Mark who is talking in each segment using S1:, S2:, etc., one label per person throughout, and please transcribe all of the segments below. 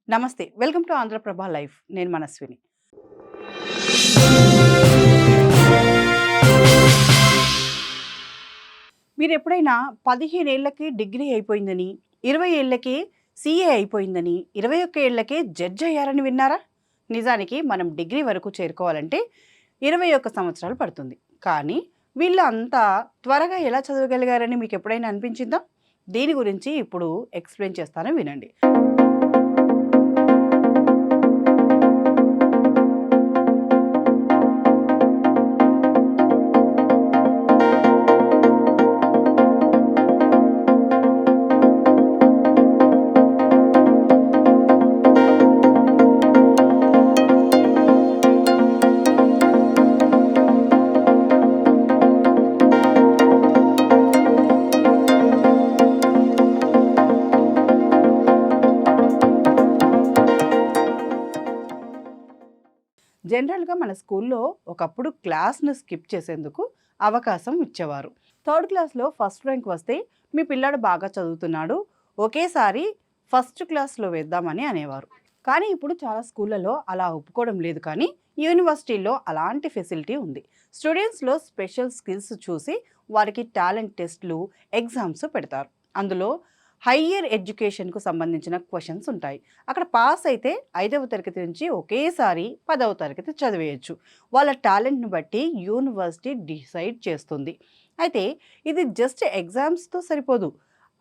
S1: నమస్తే. Welcome to Andhra Prabha live. నేను మనస్విని. మీరెప్పుడైనా 15 ఏళ్లకి డిగ్రీ అయిపోయిందని, 20 ఏళ్లకే సీఏ అయిపోయిందని, 21 ఏళ్లకే జడ్జ్ అయ్యారని విన్నారా? నిజానికి మనం డిగ్రీ వరకు చేరుకోవాలంటే 21 సంవత్సరాలు పడుతుంది. కానీ వీళ్ళు అంతా త్వరగా ఎలా చదవగలిగారని మీకెప్పుడైనా అనిపించిందా? దీని గురించి ఇప్పుడు ఎక్స్‌ప్లెయిన్ చేస్తాను వినండి. జనరల్‌గా మన స్కూల్లో ఒకప్పుడు క్లాస్‌ను స్కిప్ చేసేందుకు అవకాశం ఇచ్చేవారు. థర్డ్ క్లాస్‌లో ఫస్ట్ ర్యాంక్ వస్తే మీ పిల్లాడు బాగా చదువుతున్నాడు. ఒకేసారి ఫస్ట్ క్లాస్‌లో వేద్దామని అనేవారు. కానీ ఇప్పుడు చాలా స్కూళ్ళలో అలా ఒప్పుకోవడం లేదు కానీ యూనివర్సిటీల్లో అలాంటి ఫెసిలిటీ ఉంది. స్టూడెంట్స్‌లో స్పెషల్ స్కిల్స్ చూసి వారికి టాలెంట్ టెస్ట్‌లు, ఎగ్జామ్స్ పెడతారు. అందులో హయ్యర్ ఎడ్యుకేషన్‌కు సంబంధించిన క్వెషన్స్ ఉంటాయి. అక్కడ పాస్ అయితే 5వ తరగతి నుంచి ఒకేసారి 10వ తరగతి చదివేయొచ్చు. వాళ్ళ టాలెంట్‌ని బట్టి యూనివర్సిటీ డిసైడ్ చేస్తుంది. అయితే ఇది జస్ట్ ఎగ్జామ్స్‌తో సరిపోదు.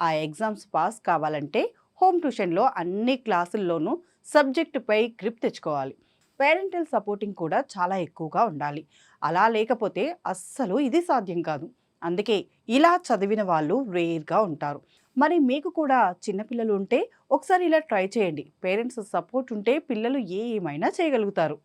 S1: ఆ ఎగ్జామ్స్ పాస్ కావాలంటే హోమ్ ట్యూషన్‌లో అన్ని క్లాసుల్లోనూ సబ్జెక్టుపై గ్రిప్ తెచ్చుకోవాలి. పేరెంటల్ సపోర్టింగ్ కూడా చాలా ఎక్కువగా ఉండాలి. అలా లేకపోతే అస్సలు ఇది సాధ్యం కాదు. అందుకే ఇలా చదివిన వాళ్ళు రేర్‌గా ఉంటారు. మరి మీకు కూడా చిన్న పిల్లలు ఉంటే ఒకసారి ఇలా ట్రై చేయండి. పేరెంట్స్ సపోర్ట్ ఉంటే పిల్లలు ఏమైనా చేయగలుగుతారు.